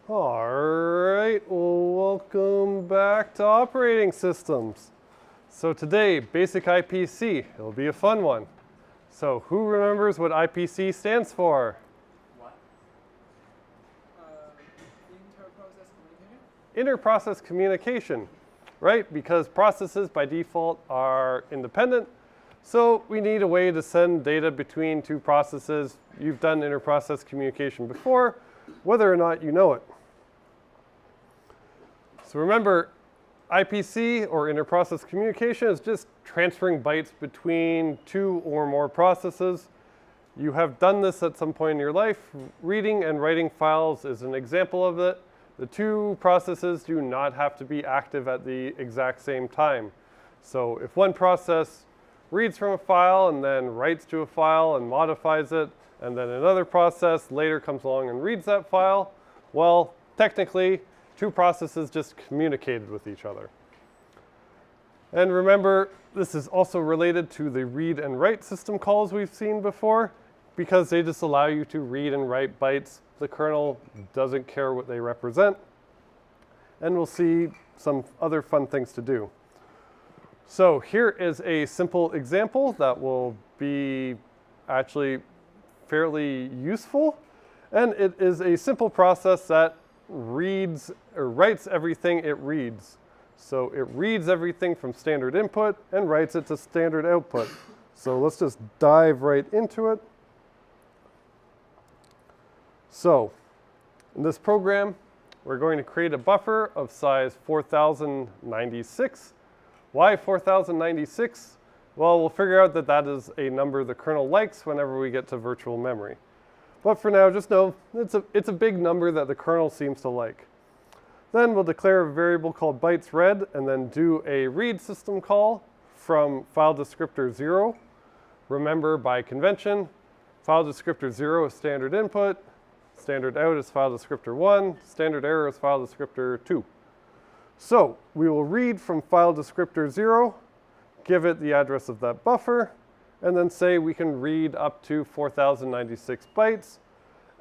All right, well, welcome back to operating systems. So today, basic IPC, it'll be a fun one. So who remembers what IPC stands for? What? Inter-process communication? Inter-process communication, right? Because processes by default are independent. So we need a way to send data between two processes. You've done inter-process communication before, whether or not you know it. So remember, IPC, or inter-process communication, is just transferring bytes between two or more processes. You have done this at some point in your life. Reading and writing files is an example of it. The two processes do not have to be active at the exact same time. So if one process reads from a file and then writes to a file and modifies it, and then another process later comes along and reads that file, well, technically, two processes just communicated with each other. And remember, this is also related to the read and write system calls we've seen before, because they just allow you to read and write bytes. The kernel doesn't care what they represent. And we'll see some other fun things to do. So here is a simple example that will be actually fairly useful. And it is a simple process that reads or writes everything it reads. So it reads everything from standard input and writes it to standard output. So let's just dive right into it. So in this program, we're going to create a buffer of size 4096. Why 4096? Well, we'll figure out that that is a number the kernel likes whenever we get to virtual memory. But for now, just know it's a big number that the kernel seems to like. Then we'll declare a variable called bytes read and then do a read system call from file descriptor 0. Remember, by convention, file descriptor 0 is standard input, standard out is file descriptor 1, standard error is file descriptor 2. So we will read from file descriptor 0, give it the address of that buffer, and then say we can read up to 4096 bytes,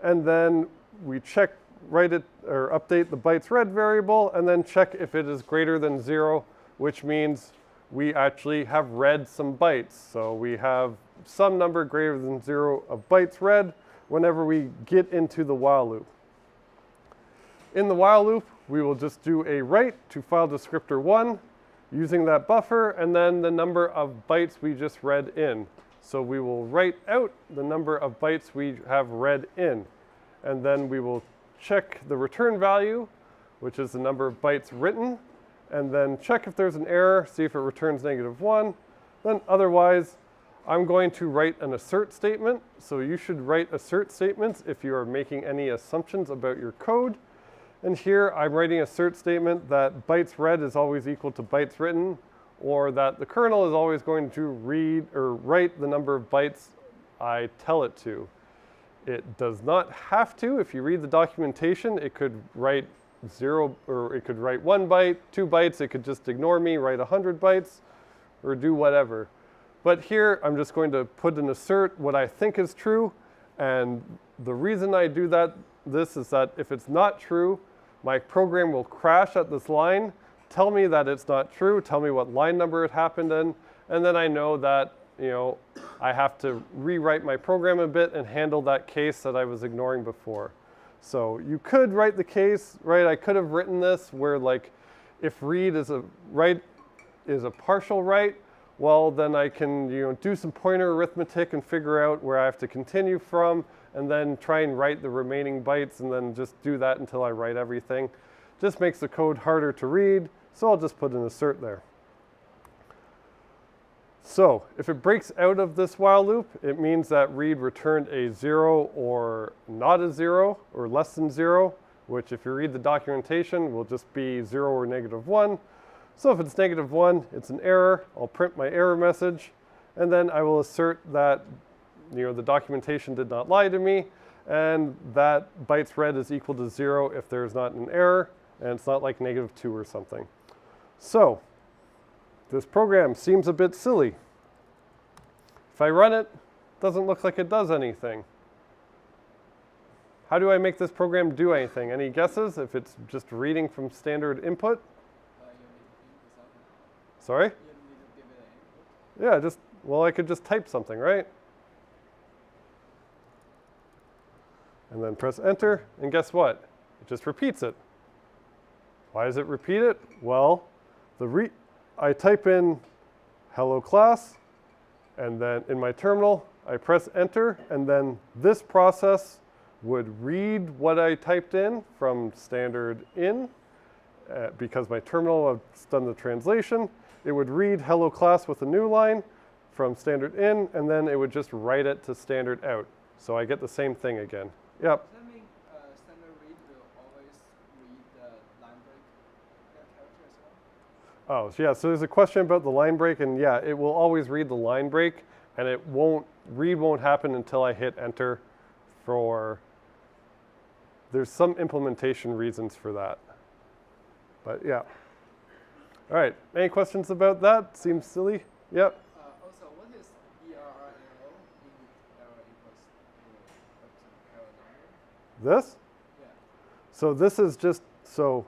and then we check, write it, or update the bytes read variable, and then check if it is greater than 0, which means we actually have read some bytes. So we have some number greater than 0 of bytes read whenever we get into the while loop. In the while loop, we will just do a write to file descriptor 1, using that buffer, and then the number of bytes we just read in. So we will write out the number of bytes we have read in. And then we will check the return value, which is the number of bytes written, and then check if there's an error, see if it returns -1. Then otherwise, I'm going to write an assert statement. So you should write assert statements if you are making any assumptions about your code. And here I'm writing a assert statement that bytes read is always equal to bytes written, or that the kernel is always going to read or write the number of bytes I tell it to. It does not have to. If you read the documentation, it could write 0, or it could write 1 byte, 2 bytes. It could just ignore me, write 100 bytes, or do whatever. But here I'm just going to put an assert what I think is true. And the reason I do this is that if it's not true, my program will crash at this line, tell me that it's not true, tell me what line number it happened in, and then I know that, I have to rewrite my program a bit and handle that case that I was ignoring before. So you could write the case, right? I could have written this where, like, if read is a write is a partial write, well, then I can, do some pointer arithmetic and figure out where I have to continue from, and then try and write the remaining bytes, and then just do that until I write everything. Just makes the code harder to read, so I'll just put an assert there. So if it breaks out of this while loop, it means that read returned a 0 or not a 0 or less than 0, which if you read the documentation will just be 0 or -1. So if it's -1, it's an error. I'll print my error message, and then I will assert that the documentation did not lie to me, and that bytes read is equal to 0 if there's not an error, and it's not like -2 or something. So this program seems a bit silly. If I run it, it doesn't look like it does anything. how do I make this program do anything? Any guesses if it's just reading from standard input? You need to give something. Sorry? You need to give it an input. Yeah, well, I could just type something, right? And then press enter, and guess what? It just repeats it. Why does it repeat it? Well, I type in hello class, and then in my terminal, I press enter, and then this process would read what I typed in from standard in, because my terminal has done the translation. It would read hello class with a new line from standard in, and then it would just write it to standard out. So I get the same thing again. Yep. Does that mean standard read will always read the line break character as well? Oh, yeah, so there's a question about the line break, and yeah, it will always read the line break, and read won't happen until I hit enter there's some implementation reasons for that. But yeah. All right, any questions about that? Seems silly? Yep. Also, what is ERR in error equals error number? This? Yeah. So this is just, so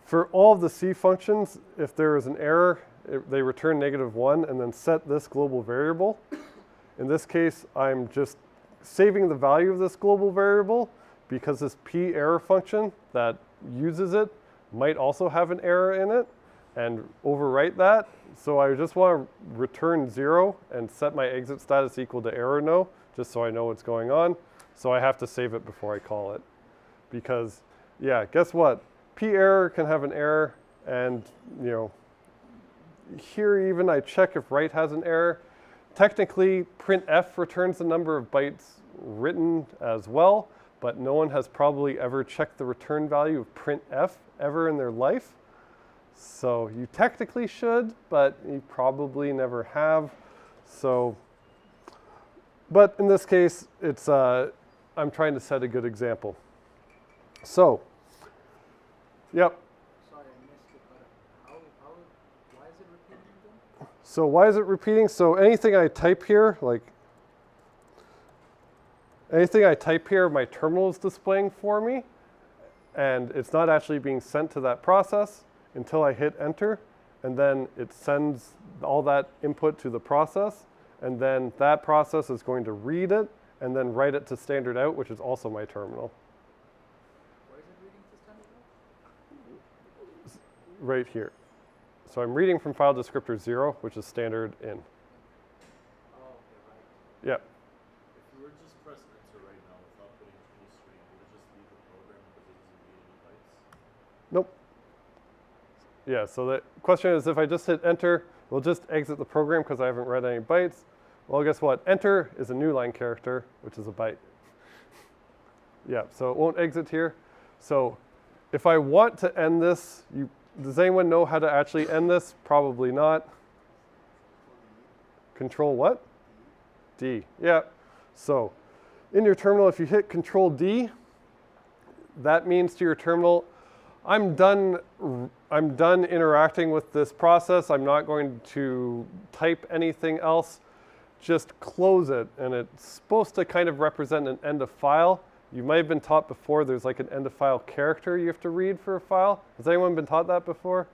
for all of the C functions, if there is an error, they return -1 and then set this global variable. In this case, I'm just saving the value of this global variable because this P error function that uses it might also have an error in it and overwrite that. So I just want to return 0 and set my exit status equal to error no, just so I know what's going on. So I have to save it before I call it. Because, yeah, guess what? P error can have an error, and here even I check if write has an error. Technically, printf returns the number of bytes written as well, but no one has probably ever checked the return value of printf ever in their life. So you technically should, but you probably never have. So, but in this case, it's I'm trying to set a good example. So, yep. Sorry, I missed it, but why is it repeating again? So why is it repeating? So anything I type here, my terminal is displaying for me, and it's not actually being sent to that process until I hit enter, and then it sends all that input to the process, and then that process is going to read it and then write it to standard out, which is also my terminal. Where is it reading to standard out? Right here. So I'm reading from file descriptor 0, which is standard in. Oh, okay, right. Yep. If you were just press enter right now without putting it full screen, would it just leave the program because it doesn't read any bytes? Nope. Yeah, so the question is if I just hit enter, we'll just exit the program because I haven't read any bytes. Well, guess what? Enter is a new line character, which is a byte. Yeah, so it won't exit here. So if I want to end this, does anyone know how to actually end this? Probably not. Control what? D. Yeah. So in your terminal, if you hit Control D, that means to your terminal, I'm done interacting with this process. I'm not going to type anything else. Just close it. And it's supposed to kind of represent an end of file. You might have been taught before there's like an end of file character you have to read for a file. Has anyone been taught that before?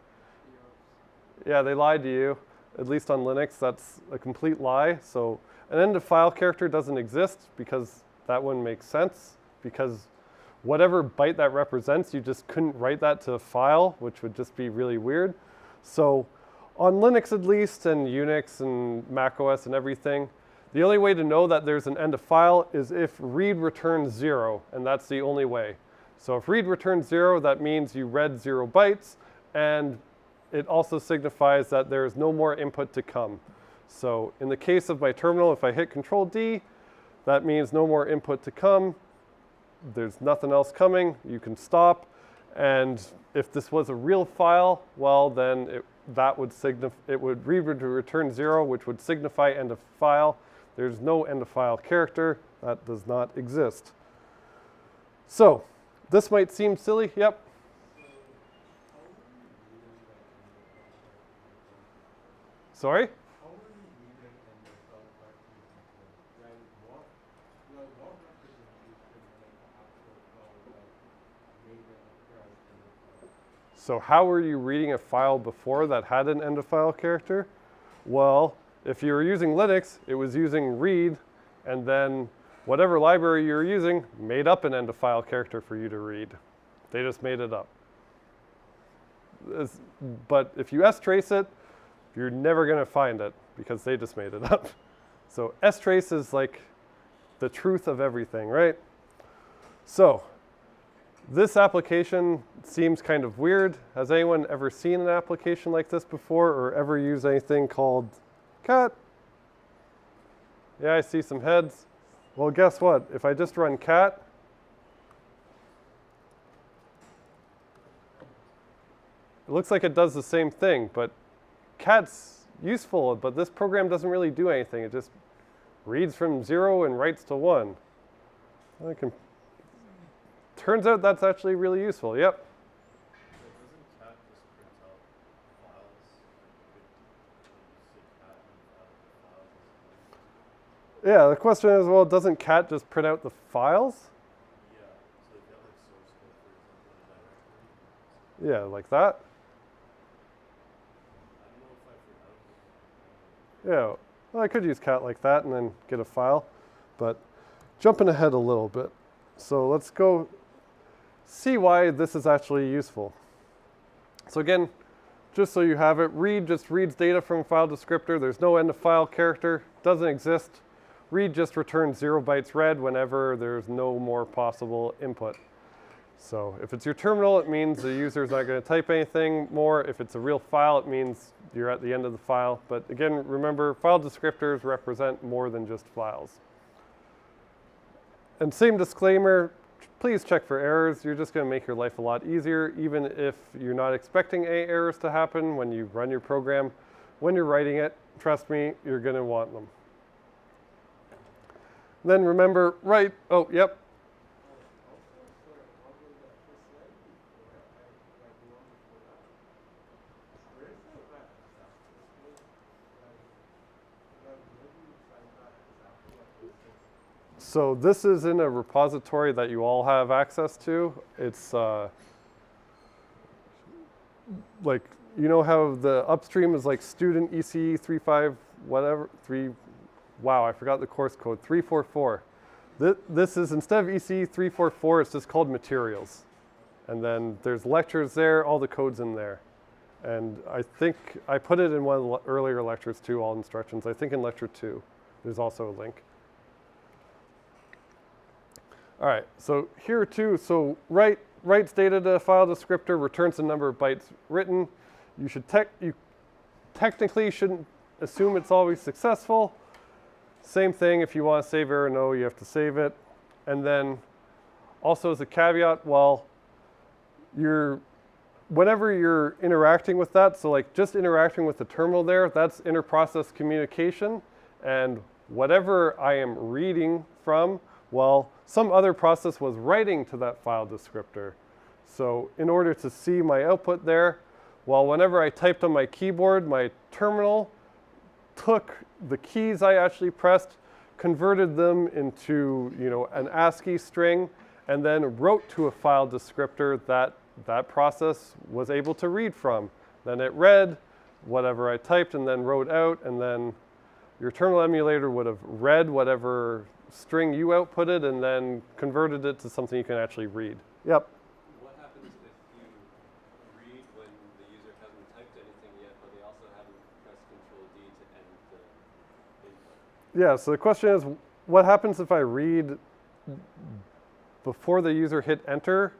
Yeah, they lied to you. At least on Linux, that's a complete lie. So an end of file character doesn't exist because that wouldn't make sense. Because whatever byte that represents, you just couldn't write that to a file, which would just be really weird. So on Linux at least, and Unix and Mac OS and everything, the only way to know that there's an end of file is if read returns 0, and that's the only way. So if read returns 0, that means you read 0 bytes, and it also signifies that there is no more input to come. So in the case of my terminal, if I hit Control D, that means no more input to come. There's nothing else coming. You can stop. And if this was a real file, well, then it would read to return 0, which would signify end of file. There's no end of file character. That does not exist. So this might seem silly. Yep. Sorry? So how were you reading a file before that had an end of file character? Well, if you were using Linux, it was using read, and then whatever library you were using made up an end of file character for you to read. They just made it up. But if you strace it, you're never going to find it because they just made it up. So strace is like the truth of everything, right? So this application seems kind of weird. Has anyone ever seen an application like this before or ever used anything called cat? Yeah, I see some heads. Well, guess what? If I just run cat, it looks like it does the same thing, but cat's useful, but this program doesn't really do anything. It just reads from 0 and writes to 1. Turns out that's actually really useful. Yep. Doesn't cat just print out files? Yeah, the question is, well, doesn't cat just print out the files? Yeah. So if you have like source code, for example, in a directory. Yeah, like that. I don't know if I forgot. Yeah, well, I could use cat like that and then get a file, but jumping ahead a little bit. So let's go see why this is actually useful. So again, just so you have it, read just reads data from a file descriptor. There's no end of file character, doesn't exist. Read just returns 0 bytes read whenever there's no more possible input. So if it's your terminal, it means the user's not going to type anything more. If it's a real file, it means you're at the end of the file. But again, remember, file descriptors represent more than just files. And same disclaimer, please check for errors. You're just going to make your life a lot easier, even if you're not expecting any errors to happen when you run your program. When you're writing it, trust me, you're going to want them. Then remember, write, oh, yep. So this is in a repository that you all have access to. It's like, you know how the upstream is like student ECE 35 whatever, 3, wow, I forgot the course code, 344. This is, instead of ECE 344, it's just called materials. And then there's lectures there, all the code's in there. And I think I put it in one of the earlier lectures too, all instructions. I think in lecture 2, there's also a link. All right, so here too, so writes data to a file descriptor, returns the number of bytes written. You technically shouldn't assume it's always successful. Same thing, if you want to save error no, you have to save it. And then also as a caveat, well, whenever you're interacting with that, so like just interacting with the terminal there, that's inter-process communication. And whatever I am reading from, well, some other process was writing to that file descriptor. So in order to see my output there, well, whenever I typed on my keyboard, my terminal took the keys I actually pressed, converted them into, an ASCII string, and then wrote to a file descriptor that process was able to read from. Then it read whatever I typed and then wrote out, and then your terminal emulator would have read whatever string you outputted and then converted it to something you can actually read. Yep. What happens if you read when the user hasn't typed anything yet, but they also haven't pressed Control-D to end the input? Yeah, so the question is, what happens if I read before the user hit enter?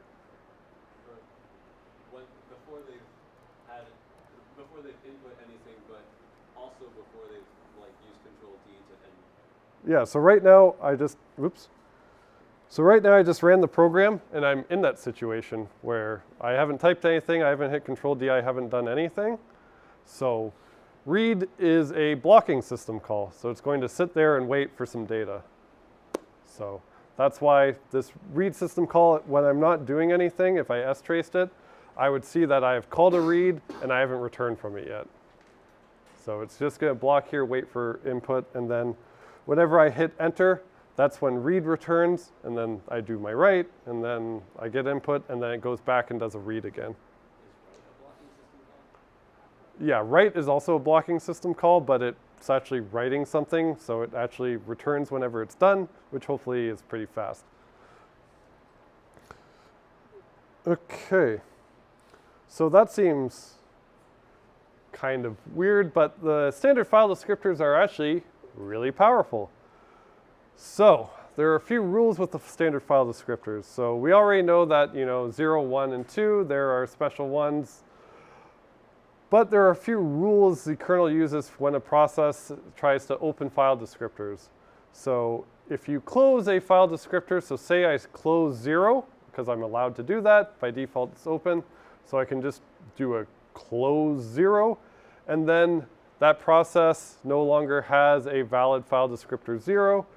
Before they've input anything, but also before they've used Control-D to end. Yeah, so right now I just, right now I just ran the program and I'm in that situation where I haven't typed anything, I haven't hit Control-D, I haven't done anything. So read is a blocking system call. So it's going to sit there and wait for some data. So that's why this read system call, when I'm not doing anything, if I straced it, I would see that I have called a read and I haven't returned from it yet. So it's just going to block here, wait for input, and then whenever I hit enter, that's when read returns, and then I do my write, and then I get input, and then it goes back and does a read again. Is Yeah, write is also a blocking system call, but it's actually writing something, so it actually returns whenever it's done, which hopefully is pretty fast. Okay, so that seems kind of weird, but the standard file descriptors are actually really powerful. So there are a few rules with the standard file descriptors. So we already know that, 0, 1, and 2, there are special ones. But there are a few rules the kernel uses when a process tries to open file descriptors. So if you close a file descriptor, so say I close 0, because I'm allowed to do that, by default it's open, so I can just do a close 0, and then that process no longer has a valid file descriptor 0.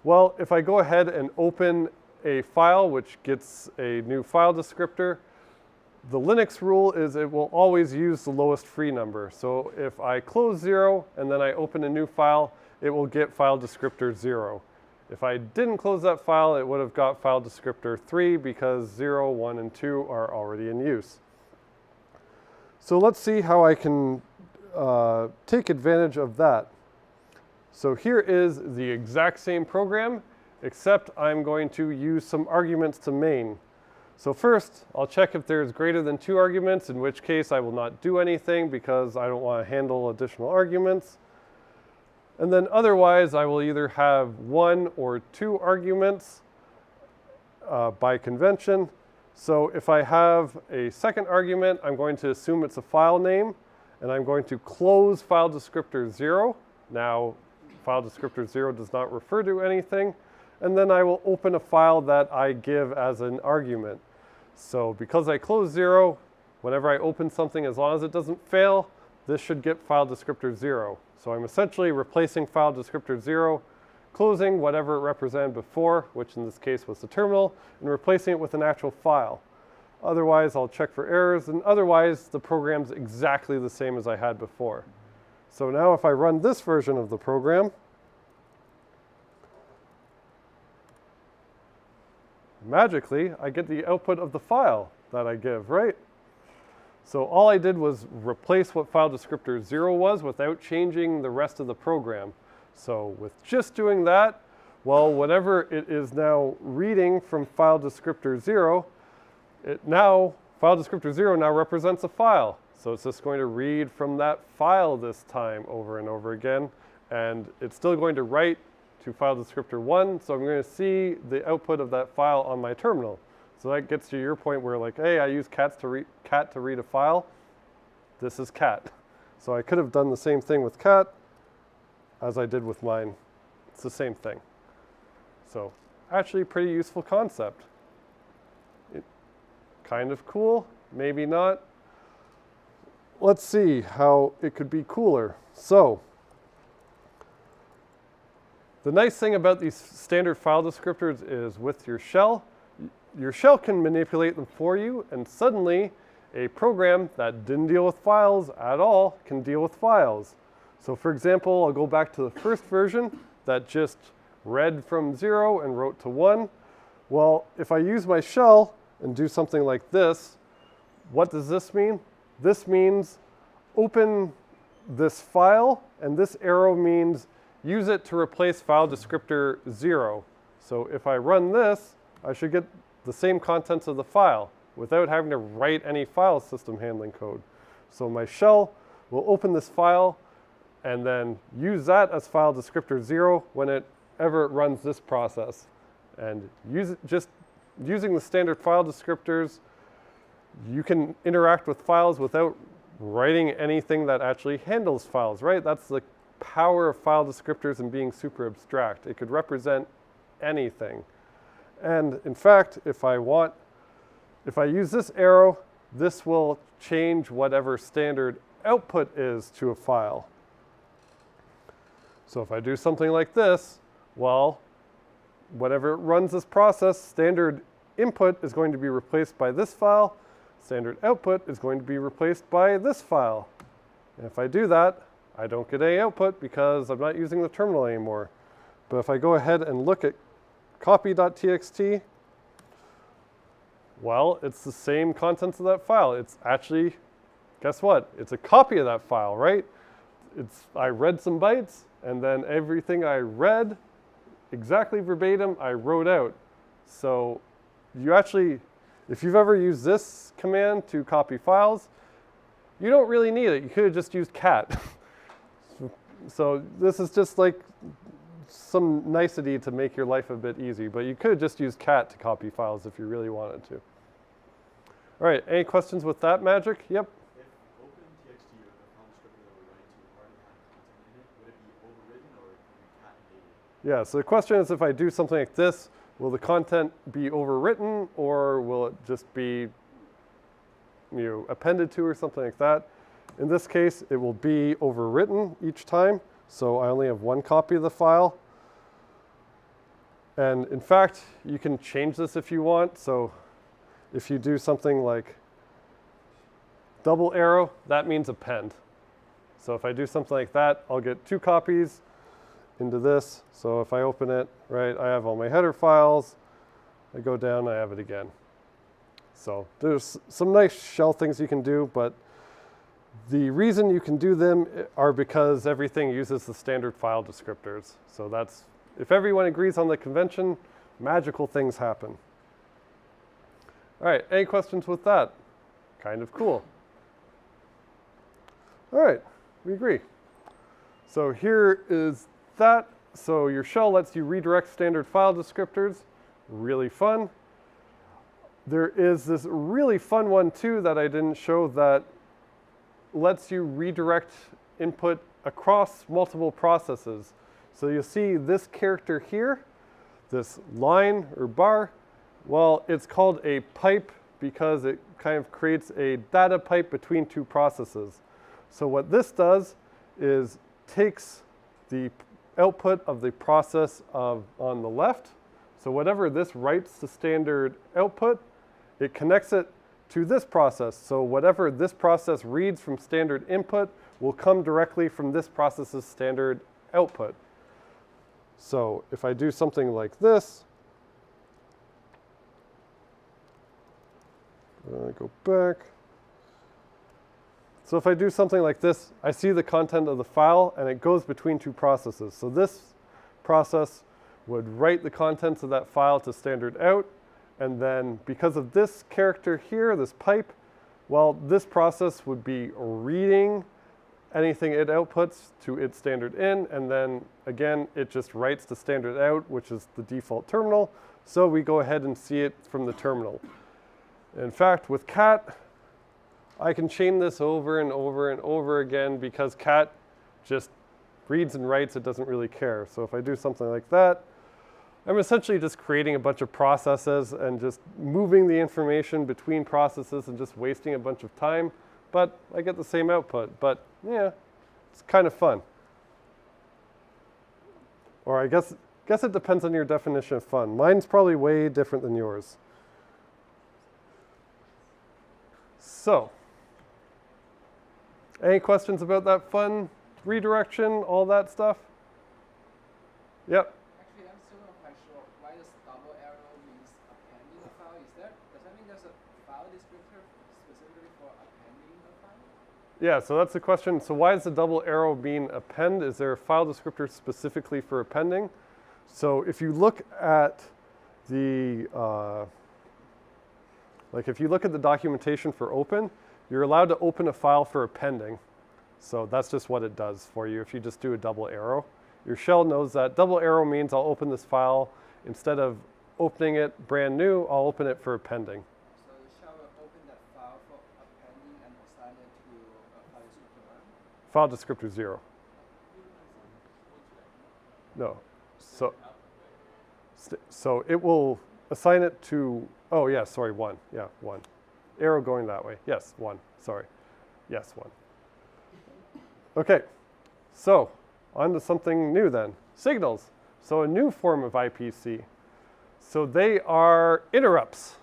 Well, if I go ahead and open a file which gets a new file descriptor, the Linux rule is it will always use the lowest free number. So if I close 0 and then I open a new file, it will get file descriptor 0. If I didn't close that file, it would have got file descriptor 3 because 0, 1, and 2 are already in use. So let's see how I can take advantage of that. So here is the exact same program, except I'm going to use some arguments to main. So first, I'll check if there's greater than 2 arguments, in which case I will not do anything because I don't want to handle additional arguments. And then otherwise, I will either have 1 or 2 arguments by convention. So if I have a second argument, I'm going to assume it's a file name, and I'm going to close file descriptor 0. Now, file descriptor 0 does not refer to anything. And then I will open a file that I give as an argument. So because I close 0, whenever I open something, as long as it doesn't fail, this should get file descriptor 0. So I'm essentially replacing file descriptor 0, closing whatever it represented before, which in this case was the terminal, and replacing it with an actual file. Otherwise, I'll check for errors, and otherwise, the program's exactly the same as I had before. So now if I run this version of the program, magically, I get the output of the file that I give, right? So all I did was replace what file descriptor 0 was without changing the rest of the program. So with just doing that, well, whenever it is now reading from file descriptor 0, file descriptor 0 now represents a file. So it's just going to read from that file this time over and over again. And it's still going to write to file descriptor 1, so I'm going to see the output of that file on my terminal. So that gets to your point where, like, hey, I use cat to read a file. This is cat. So I could have done the same thing with cat as I did with mine. It's the same thing. So actually a pretty useful concept. Kind of cool, maybe not. Let's see how it could be cooler. So the nice thing about these standard file descriptors is with your shell can manipulate them for you, and suddenly a program that didn't deal with files at all can deal with files. So for example, I'll go back to the first version that just read from 0 and wrote to 1. Well, if I use my shell and do something like this, what does this mean? This means open this file, and this arrow means use it to replace file descriptor 0. So if I run this, I should get the same contents of the file without having to write any file system handling code. So my shell will open this file and then use that as file descriptor 0 whenever it runs this process. And just using the standard file descriptors, you can interact with files without writing anything that actually handles files, right? That's the power of file descriptors and being super abstract. It could represent anything. And in fact, if I use this arrow, this will change whatever standard output is to a file. So if I do something like this, well, whenever it runs this process, standard input is going to be replaced by this file, standard output is going to be replaced by this file. And if I do that, I don't get any output because I'm not using the terminal anymore. But if I go ahead and look at copy.txt, well, it's the same contents of that file. It's actually guess what? It's a copy of that file, right? I read some bytes, and then everything I read, exactly verbatim, I wrote out. So you actually, if you've ever used this command to copy files, you don't really need it. You could have just used cat. So this is just like some nicety to make your life a bit easy, but you could just use cat to copy files if you really wanted to. All right, any questions with that magic? Yep. If OpenTXT or the file descriptor that we're writing to already had content in it, would it be overridden or can we cat and Yeah, so the question is, if I do something like this, will the content be overwritten or will it just be appended to or something like that? In this case, it will be overwritten each time. So I only have one copy of the file. And in fact, you can change this if you want. So if you do something like double arrow, that means append. So if I do something like that, I'll get 2 copies into this. So if I open it, right, I have all my header files. I go down, I have it again. So there's some nice shell things you can do, but the reason you can do them are because everything uses the standard file descriptors. So that's, if everyone agrees on the convention, magical things happen. All right, any questions with that? Kind of cool. All right, we agree. So here is that. So your shell lets you redirect standard file descriptors. Really fun. There is this really fun one too that I didn't show that lets you redirect input across multiple processes. So you'll see this character here, this line or bar. Well, it's called a pipe because it kind of creates a data pipe between 2 processes. So what this does is takes the output of the process on the left. So whatever this writes to standard output, it connects it to this process. So whatever this process reads from standard input will come directly from this process's standard output. So if I do something like this, go back. So if I do something like this, I see the content of the file and it goes between 2 processes. So this process would write the contents of that file to standard out. And then because of this character here, this pipe, well, this process would be reading anything it outputs to its standard in. And then again, it just writes to standard out, which is the default terminal. So we go ahead and see it from the terminal. In fact, with cat, I can chain this over and over and over again because cat just reads and writes. It doesn't really care. So if I do something like that, I'm essentially just creating a bunch of processes and just moving the information between processes and just wasting a bunch of time. But I get the same output. But yeah, it's kind of fun. Or I guess it depends on your definition of fun. Mine's probably way different than yours. So, any questions about that fun redirection, all that stuff? Yep. Actually, I'm still not quite sure why this double arrow means appending the file. Does that mean there's a file descriptor specifically for appending the file? Yeah, so that's the question. So why does the double arrow mean append? Is there a file descriptor specifically for appending? So if you look at the if you look at the documentation for open, you're allowed to open a file for appending. So that's just what it does for you if you just do a double arrow. Your shell knows that double arrow means I'll open this file. Instead of opening it brand new, I'll open it for appending. So the shell will open that file for appending and assign it to a file descriptor 1? File descriptor 0. No. So it will assign it to, oh yeah, sorry, 1. Yeah, 1. Arrow going that way. Yes, 1. Sorry. Yes, 1. Okay, so on to something new then. Signals. So a new form of IPC. So they are interrupts.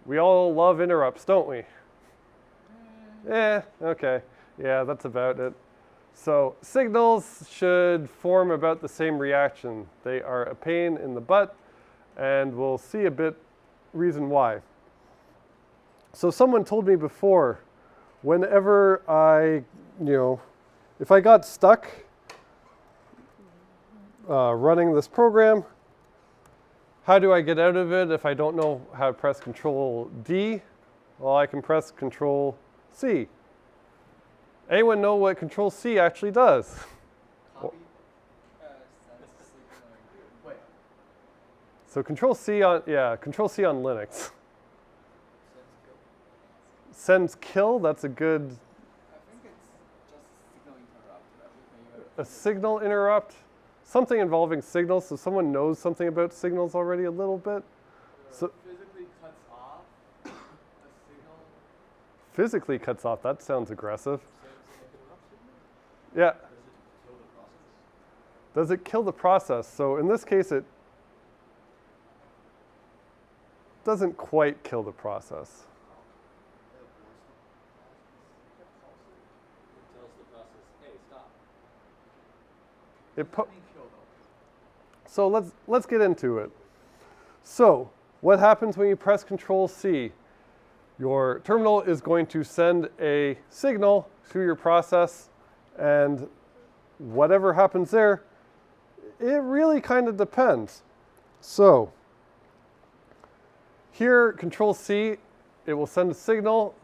We all love interrupts, don't we? Okay. Yeah, that's about it. So signals should form about the same reaction. They are a pain in the butt, and we'll see a bit reason why. So someone told me before, whenever if I got stuck running this program, how do I get out of it if I don't know how to press Control D? Well, I can press Control C. Anyone know what Control C actually does? Copy. Sends signal. Wait. So Control C on Linux. Sends kill, that's a good, I think it's just signal interrupt. a signal interrupt. Something involving signals, so someone knows something about signals already a little bit. So physically cuts off a signal. Physically cuts off, that sounds aggressive. Yeah. Does it kill the process? So in this case, it doesn't quite kill the process. It tells the process, hey, stop. So let's get into it. So what happens when you press Control C? Your terminal is going to send a signal to your process, and whatever happens there, it really kind of depends. So here, Control C, it will send a signal.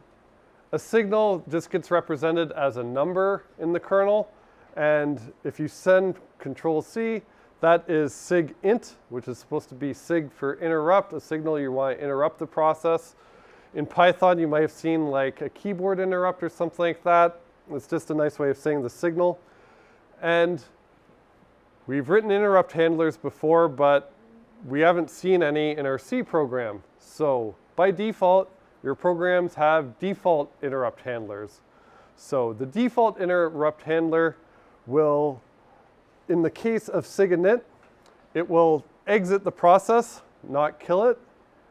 A signal just gets represented as a number in the kernel, and if you send Control C, that is sig int, which is supposed to be sig for interrupt, a signal you want to interrupt the process. In Python, you might have seen like a keyboard interrupt or something like that. It's just a nice way of saying the signal. And we've written interrupt handlers before, but we haven't seen any in our C program. So by default, your programs have default interrupt handlers. So the default interrupt handler will, in the case of siginit, it will exit the process, not kill it.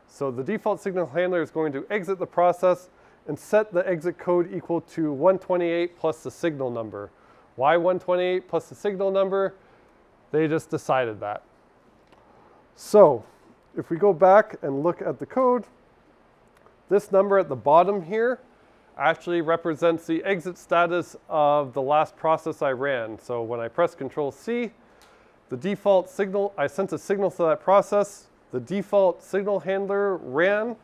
So the default signal handler is going to exit the process and set the exit code equal to 128 plus the signal number. Why 128 plus the signal number? They just decided that. So if we go back and look at the code, this number at the bottom here actually represents the exit status of the last process I ran. So when I press Control C, the default signal, I sent a signal to that process. The default signal handler ran,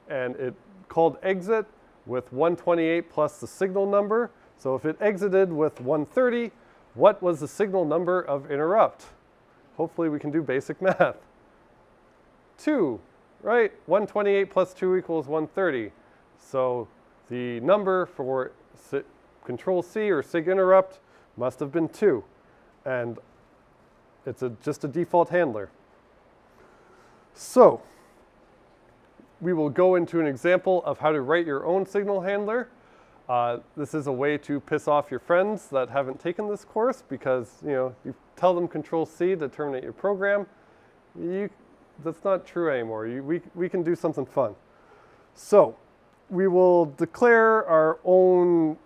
and it called exit with 128 plus the signal number. So if it exited with 130, what was the signal number of interrupt? Hopefully we can do basic math. 2, right? 128 plus 2 equals 130. So the number for Control C or sig interrupt must have been 2. And it's just a default handler. So we will go into an example of how to write your own signal handler. This is a way to piss off your friends that haven't taken this course, because you tell them Control C to terminate your program. That's not true anymore. We can do something fun. So we will declare our own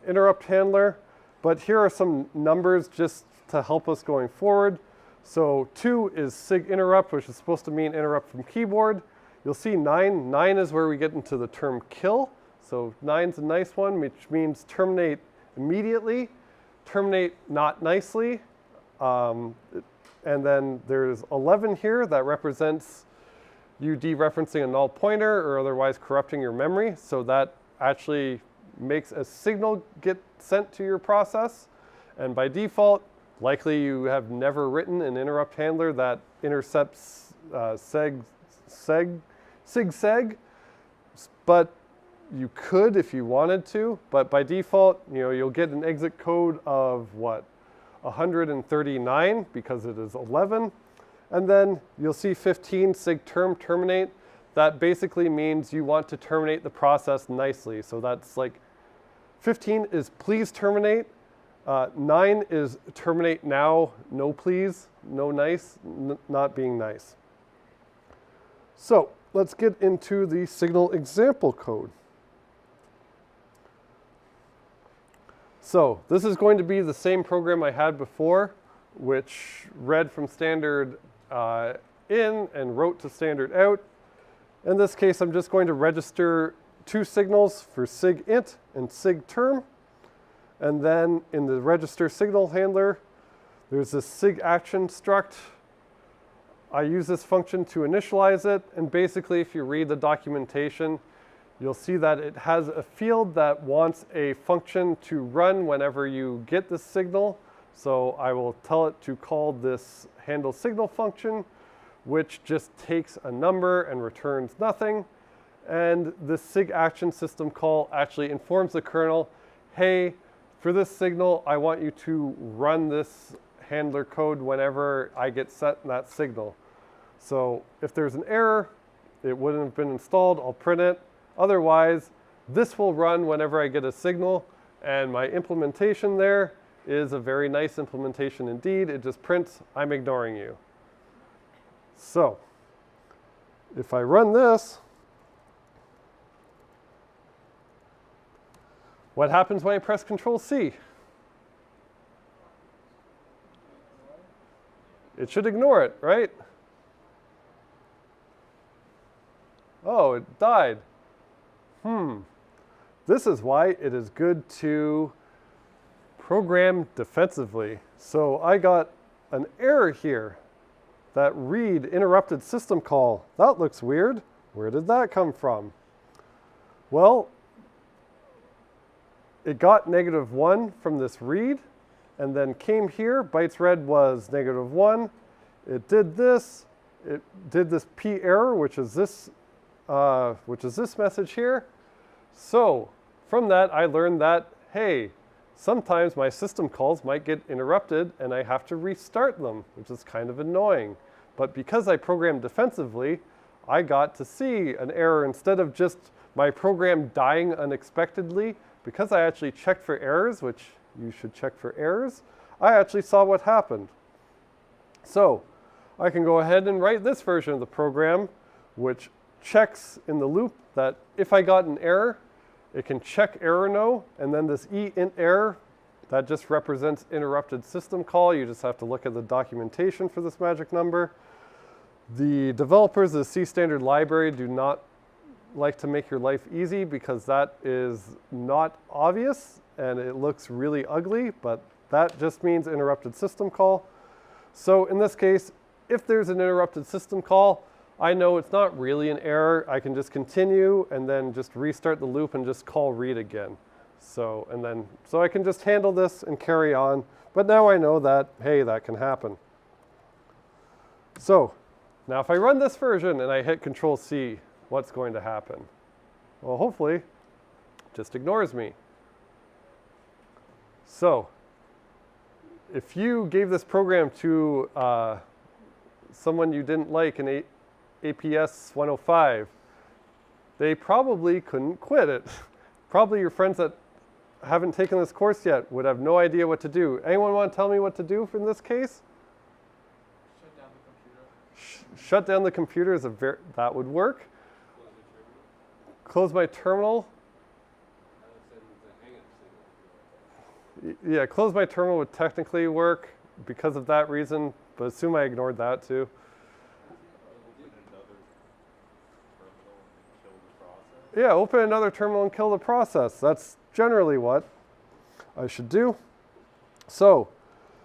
interrupt handler, but here are some numbers just to help us going forward. So 2 is sig interrupt, which is supposed to mean interrupt from keyboard. You'll see 9. 9 is where we get into the term kill. So 9's a nice one, which means terminate immediately, terminate not nicely. And then there's 11 here that represents you dereferencing a null pointer or otherwise corrupting your memory. So that actually makes a signal get sent to your process. And by default, likely you have never written an interrupt handler that intercepts sig-seg, but you could if you wanted to. But by default, you'll get an exit code of what? 139 because it is 11. And then you'll see 15 sig term terminate. That basically means you want to terminate the process nicely. So that's like 15 is please terminate. 9 is terminate now, no please, no nice, not being nice. So let's get into the signal example code. So this is going to be the same program I had before, which read from standard in and wrote to standard out. In this case, I'm just going to register two signals for sig int and sig term. And then in the register signal handler, there's this sig action struct. I use this function to initialize it. And basically, if you read the documentation, you'll see that it has a field that wants a function to run whenever you get the signal. So I will tell it to call this handle signal function, which just takes a number and returns nothing. And the sig action system call actually informs the kernel, hey, for this signal, I want you to run this handler code whenever I get set that signal. So if there's an error, it wouldn't have been installed, I'll print it. Otherwise, this will run whenever I get a signal, and my implementation there is a very nice implementation indeed. It just prints, I'm ignoring you. So if I run this, what happens when I press Control C? It should ignore it, right? Oh, it died. This is why it is good to program defensively. So I got an error here. That read interrupted system call. That looks weird. Where did that come from? Well, it got -1 from this read, and then came here. Bytes read was -1. It did this. It did this p error, which is this message here. So from that, I learned that, hey, sometimes my system calls might get interrupted and I have to restart them, which is kind of annoying. But because I programmed defensively, I got to see an error instead of just my program dying unexpectedly. Because I actually checked for errors, which you should check for errors, I actually saw what happened. So I can go ahead and write this version of the program, which checks in the loop that if I got an error, it can check error no, and then this eInt error, that just represents interrupted system call. You just have to look at the documentation for this magic number. The developers of the C standard library do not like to make your life easy because that is not obvious and it looks really ugly, but that just means interrupted system call. So in this case, if there's an interrupted system call, I know it's not really an error. I can just continue and then just restart the loop and just call read again. So I can just handle this and carry on. But now I know that, hey, that can happen. So now if I run this version and I hit Control C, what's going to happen? Well, hopefully, it just ignores me. So if you gave this program to someone you didn't like in APS 105, they probably couldn't quit it. Probably your friends that haven't taken this course yet would have no idea what to do. Anyone want to tell me what to do in this case? Shut down the computer. Shut down the computer is that would work. Close my terminal. Yeah, close my terminal would technically work because of that reason, but assume I ignored that too. Yeah, open another terminal and kill the process. That's generally what I should do. So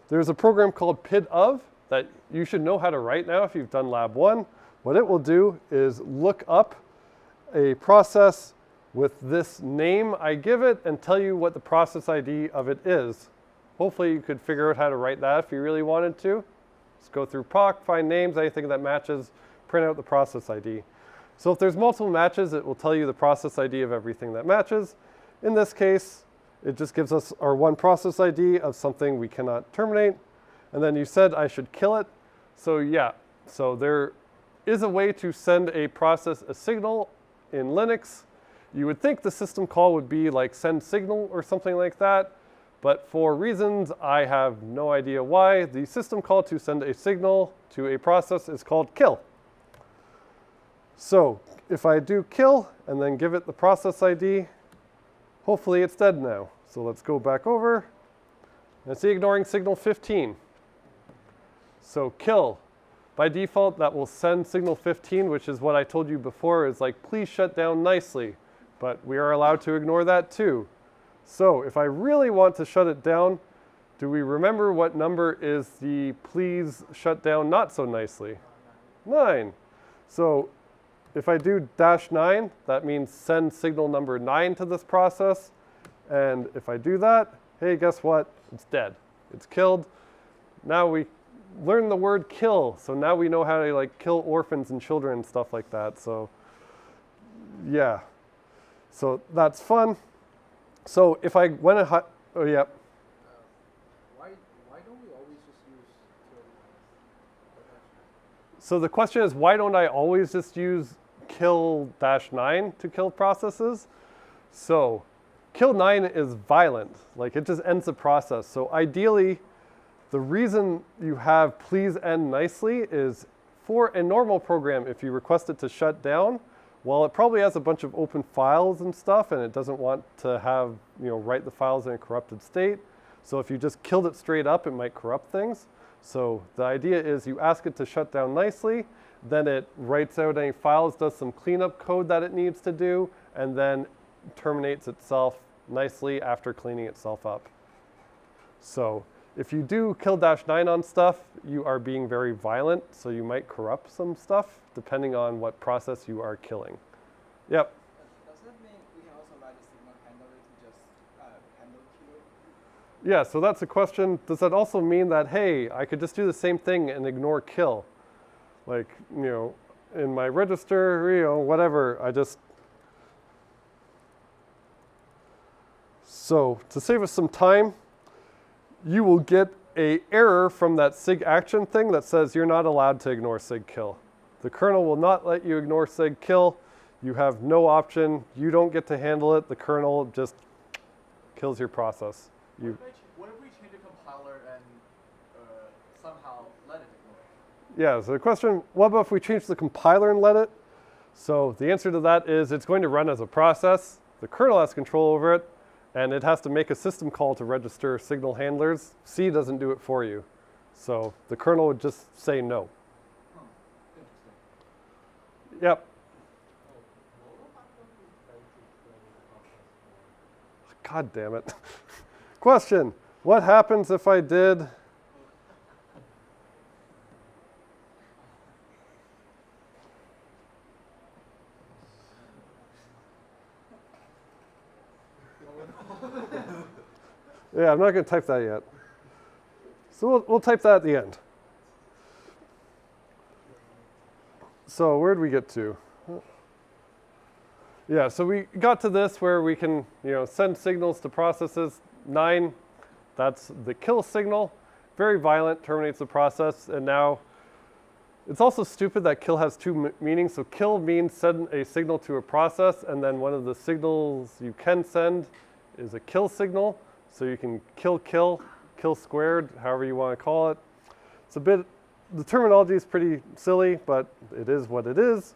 there's a program called PID-of that you should know how to write now if you've done Lab 1. What it will do is look up a process with this name I give it and tell you what the process ID of it is. Hopefully you could figure out how to write that if you really wanted to. Just go through proc, find names, anything that matches, print out the process ID. So if there's multiple matches, it will tell you the process ID of everything that matches. In this case, it just gives us our one process ID of something we cannot terminate. And then you said I should kill it. So yeah, so there is a way to send a process a signal in Linux. You would think the system call would be like send signal or something like that. But for reasons I have no idea why, the system call to send a signal to a process is called kill. So if I do kill and then give it the process ID, hopefully it's dead now. So let's go back over and see ignoring signal 15. So kill. By default, that will send signal 15, which is what I told you before is like, please shut down nicely. but we are allowed to ignore that too. So if I really want to shut it down, do we remember what number is the please shut down not so nicely? 9. So if I do -9, that means send signal number 9 to this process. And if I do that, hey, guess what? It's dead. It's killed. Now we learn the word kill. So now we know how to like kill orphans and children and stuff like that. So yeah. So that's fun. So if I went ahead, oh yeah. Why don't we always just use kill? So the question is, why don't I always just use kill -9 to kill processes? So kill 9 is violent, like it just ends the process. So ideally, the reason you have please end nicely is for a normal program, if you request it to shut down, well, it probably has a bunch of open files and stuff, and it doesn't want to have, write the files in a corrupted state. So if you just killed it straight up, it might corrupt things. So the idea is you ask it to shut down nicely, then it writes out any files, does some cleanup code that it needs to do, and then terminates itself nicely after cleaning itself up. So if you do kill -9 on stuff, you are being very violent, so you might corrupt some stuff depending on what process you are killing. Yep. Does that mean we can also write a signal handler to just handle kill? Yeah, so that's a question. Does that also mean that, hey, I could just do the same thing and ignore kill? Like, in my register, whatever, I just... So to save us some time, you will get an error from that sig action thing that says you're not allowed to ignore sig kill. The kernel will not let you ignore sig kill. You have no option. You don't get to handle it. The kernel just kills your process. What if we change the compiler and somehow let it ignore? Yeah, so the question, what about if we change the compiler and let it? So the answer to that is it's going to run as a process. The kernel has control over it, and it has to make a system call to register signal handlers. C doesn't do it for you. So the kernel would just say no. Yep. God damn it. Question, what happens if I did... Yeah, I'm not going to type that yet. So we'll type that at the end. So where did we get to? Yeah, so we got to this where we can, send signals to processes. 9, that's the kill signal. Very violent, terminates the process. And now, it's also stupid that kill has two meanings. So kill means send a signal to a process, and then one of the signals you can send is a kill signal. So you can kill squared, however you want to call it. It's a bit, the terminology is pretty silly, but it is what it is.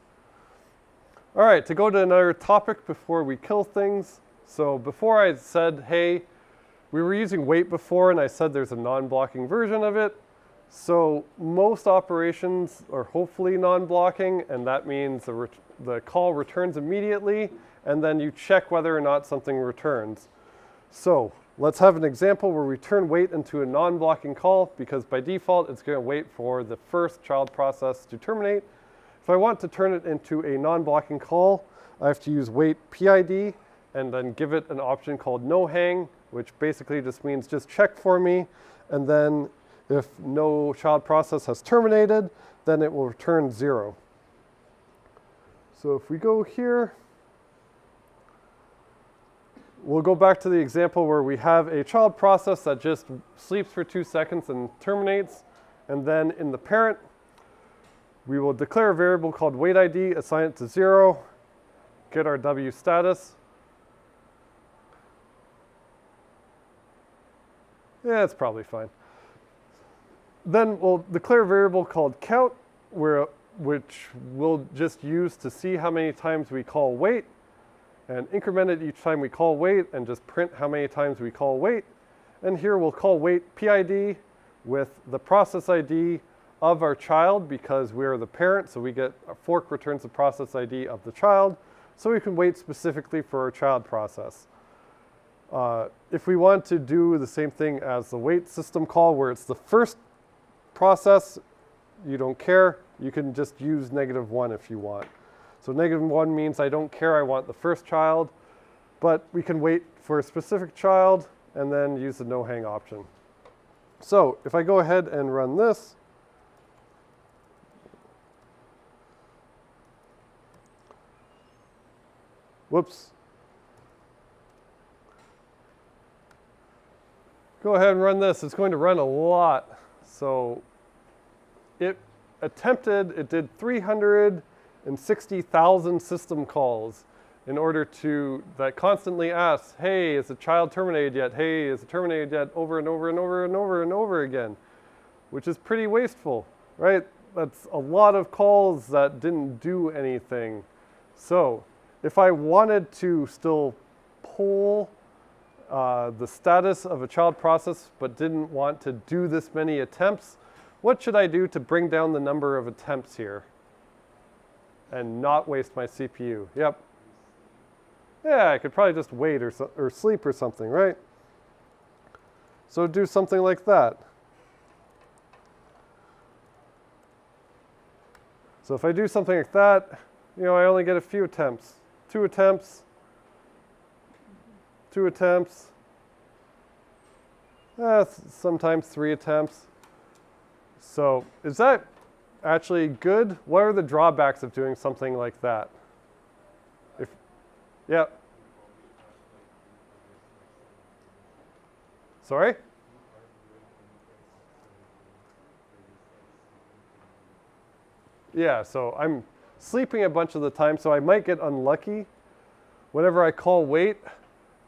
All right, to go to another topic before we kill things. So before I said, hey, we were using wait before, and I said there's a non-blocking version of it. So most operations are hopefully non-blocking, and that means the call returns immediately, and then you check whether or not something returns. So let's have an example where we turn wait into a non-blocking call, because by default, it's going to wait for the first child process to terminate. If I want to turn it into a non-blocking call, I have to use wait PID and then give it an option called no hang, which basically just means just check for me. And then if no child process has terminated, then it will return 0. So if we go here, we'll go back to the example where we have a child process that just sleeps for 2 seconds and terminates. And then in the parent, we will declare a variable called waitID, assign it to 0, get our W status. Yeah, it's probably fine. Then we'll declare a variable called count, which we'll just use to see how many times we call wait, and increment it each time we call wait, and just print how many times we call wait. And here we'll call wait PID with the process ID of our child, because we're the parent, so we get a fork returns the process ID of the child. so we can wait specifically for our child process. If we want to do the same thing as the wait system call, where it's the first process, you don't care, you can just use -1 if you want. So -1 means I don't care, I want the first child, but we can wait for a specific child and then use the no hang option. So if I go ahead and run this, whoops. Go ahead and run this. It's going to run a lot. So it did 360,000 system calls in order to, that constantly asks, hey, is the child terminated yet? Hey, is it terminated yet? Over and over and over and over and over again, which is pretty wasteful, right? That's a lot of calls that didn't do anything. So if I wanted to still pull the status of a child process but didn't want to do this many attempts, what should I do to bring down the number of attempts here and not waste my CPU? Yep. Yeah, I could probably just wait or sleep or something, right? So do something like that. So if I do something like that, you know, I only get a few attempts. 2 attempts, 2 attempts, sometimes 3 attempts. So is that actually good? What are the drawbacks of doing something like that? Yeah. Sorry? Yeah, so I'm sleeping a bunch of the time, so I might get unlucky. Whenever I call wait,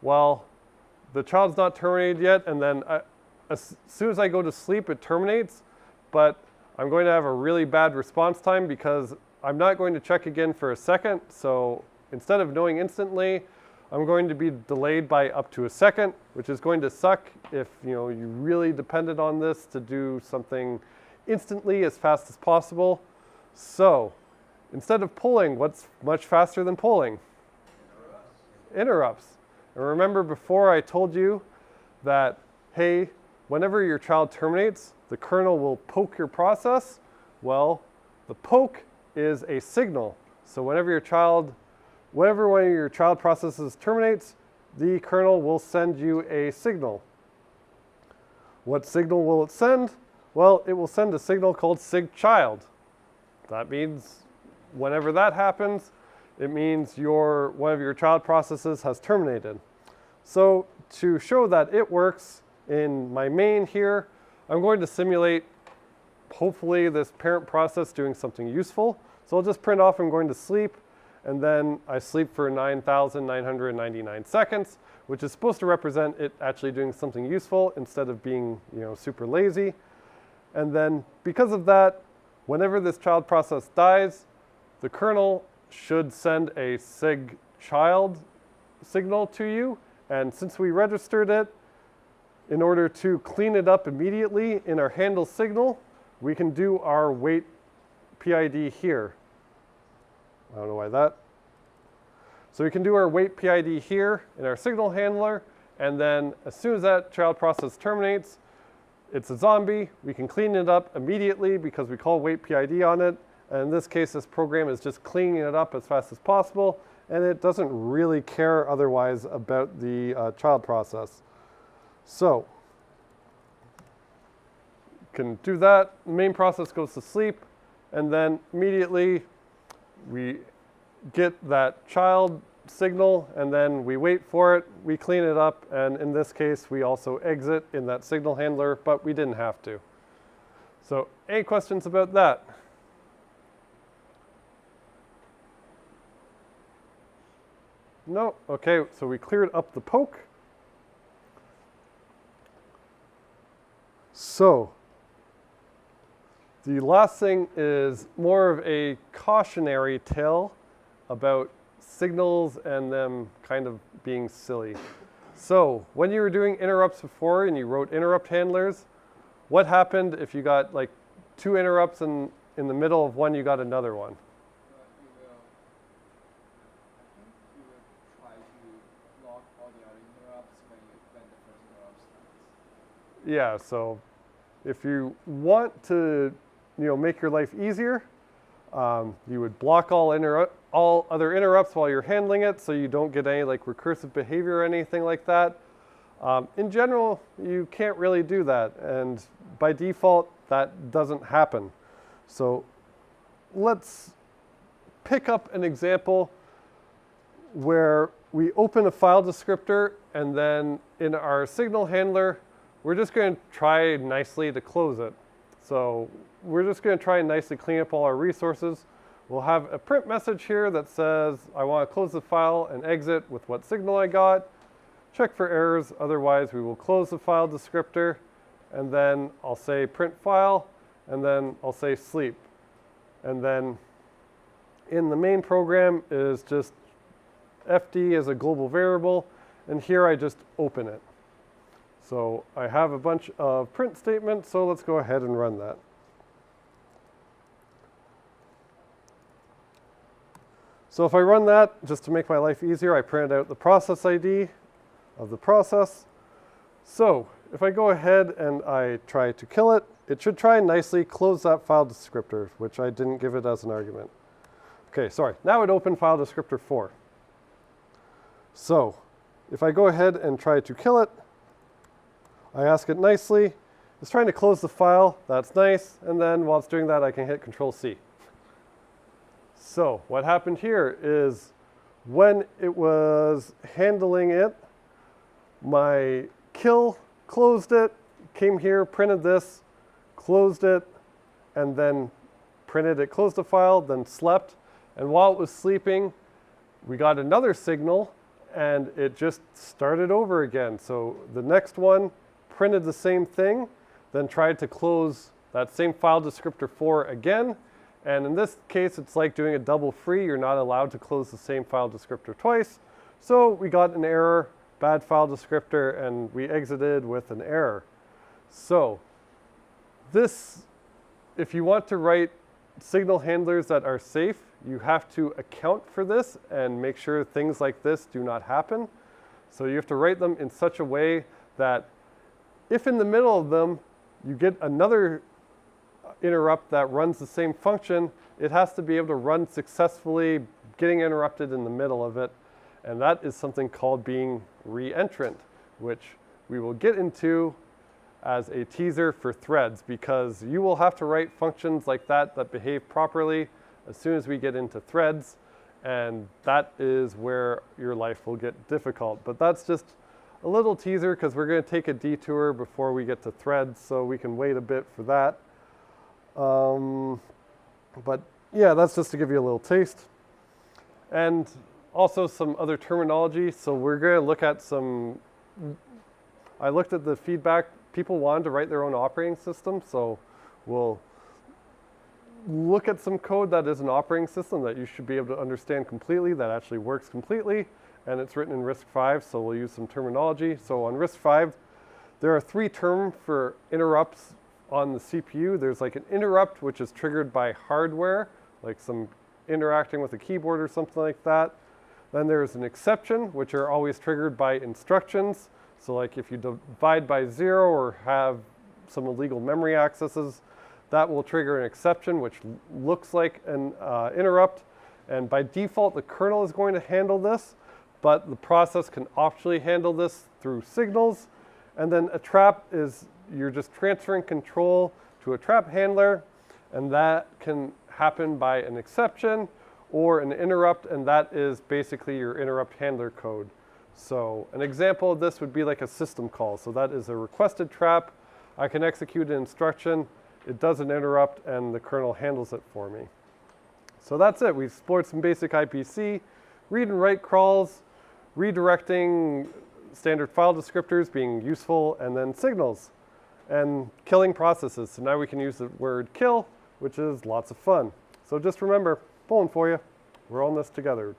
well, the child's not terminated yet, and then as soon as I go to sleep, it terminates, but I'm going to have a really bad response time because I'm not going to check again for a second. So instead of knowing instantly, I'm going to be delayed by up to a second, which is going to suck if you really depended on this to do something instantly as fast as possible. So instead of pulling, what's much faster than pulling? Interrupts. And remember before I told you that, hey, whenever your child terminates, the kernel will poke your process. Well, the poke is a signal. So whenever one of your child processes terminates, the kernel will send you a signal. What signal will it send? Well, it will send a signal called sigchild. That means whenever that happens, it means one of your child processes has terminated. So to show that it works, in my main here, I'm going to simulate, hopefully, this parent process doing something useful. So I'll just print off I'm going to sleep, and then I sleep for 9,999 seconds, which is supposed to represent it actually doing something useful instead of being super lazy. And then because of that, whenever this child process dies, the kernel should send a sigchild signal to you. And since we registered it, in order to clean it up immediately in our handle signal, we can do our wait PID here. I don't know why that. So we can do our wait PID here in our signal handler, and then as soon as that child process terminates, it's a zombie. We can clean it up immediately because we call wait PID on it. And in this case, this program is just cleaning it up as fast as possible, and it doesn't really care otherwise about the child process. So, can do that. The main process goes to sleep, and then immediately we get that child signal, and then we wait for it, we clean it up, and in this case, we also exit in that signal handler, but we didn't have to. So, any questions about that? No? Okay, so we cleared up the poke. So, the last thing is more of a cautionary tale about signals and them kind of being silly. So, when you were doing interrupts before and you wrote interrupt handlers, what happened if you got like 2 interrupts and in the middle of one you got another one? You will, I think all the other interrupts when the first interrupt starts. Yeah, so if you want to, make your life easier, you would block all other interrupts while you're handling it, so you don't get any like recursive behavior or anything like that. In general, you can't really do that, and by default, that doesn't happen. So let's pick up an example where we open a file descriptor, and then in our signal handler, we're just going to try nicely to close it. So we're just going to try and nicely clean up all our resources. We'll have a print message here that says, I want to close the file and exit with what signal I got. Check for errors, otherwise we will close the file descriptor, and then I'll say print file, and then I'll say sleep. And then in the main program is just fd as a global variable, and here I just open it. So I have a bunch of print statements, so let's go ahead and run that. So if I run that, just to make my life easier, I printed out the process ID of the process. So if I go ahead and I try to kill it, it should try and nicely close that file descriptor, which I didn't give it as an argument. Okay, sorry. Now it opened file descriptor 4. So if I go ahead and try to kill it, I ask it nicely. It's trying to close the file. That's nice. And then while it's doing that, I can hit Control-C. So what happened here is when it was handling it, my kill closed it, came here, printed this, closed it, and then printed it, closed the file, then slept. And while it was sleeping, we got another signal, and it just started over again. So the next one printed the same thing, then tried to close that same file descriptor 4 again. And in this case, it's like doing a double free. You're not allowed to close the same file descriptor twice. So we got an error, bad file descriptor, and we exited with an error. So this, if you want to write signal handlers that are safe, you have to account for this and make sure things like this do not happen. So you have to write them in such a way that if in the middle of them you get another interrupt that runs the same function, it has to be able to run successfully, getting interrupted in the middle of it. And that is something called being re-entrant, which we will get into as a teaser for threads, because you will have to write functions like that that behave properly as soon as we get into threads, and that is where your life will get difficult. But that's just a little teaser because we're going to take a detour before we get to threads, so we can wait a bit for that. But yeah, that's just to give you a little taste. And also some other terminology. So we're going to look at some, I looked at the feedback. People wanted to write their own operating system, so we'll look at some code that is an operating system that you should be able to understand completely, that actually works completely, and it's written in RISC-V, so we'll use some terminology. So on RISC-V, there are 3 terms for interrupts on the CPU. There's like an interrupt, which is triggered by hardware, like some interacting with a keyboard or something like that. Then there's an exception, which are always triggered by instructions. So like if you divide by 0 or have some illegal memory accesses, that will trigger an exception, which looks like an interrupt. And by default, the kernel is going to handle this, but the process can optionally handle this through signals. And then a trap is you're just transferring control to a trap handler, and that can happen by an exception or an interrupt, and that is basically your interrupt handler code. So an example of this would be like a system call. So that is a requested trap. I can execute an instruction. It does an interrupt, and the kernel handles it for me. So that's it. We've explored some basic IPC, read and write crawls, redirecting standard file descriptors being useful, and then signals, and killing processes. So now we can use the word kill, which is lots of fun. So just remember, pulling for you, we're all in this together.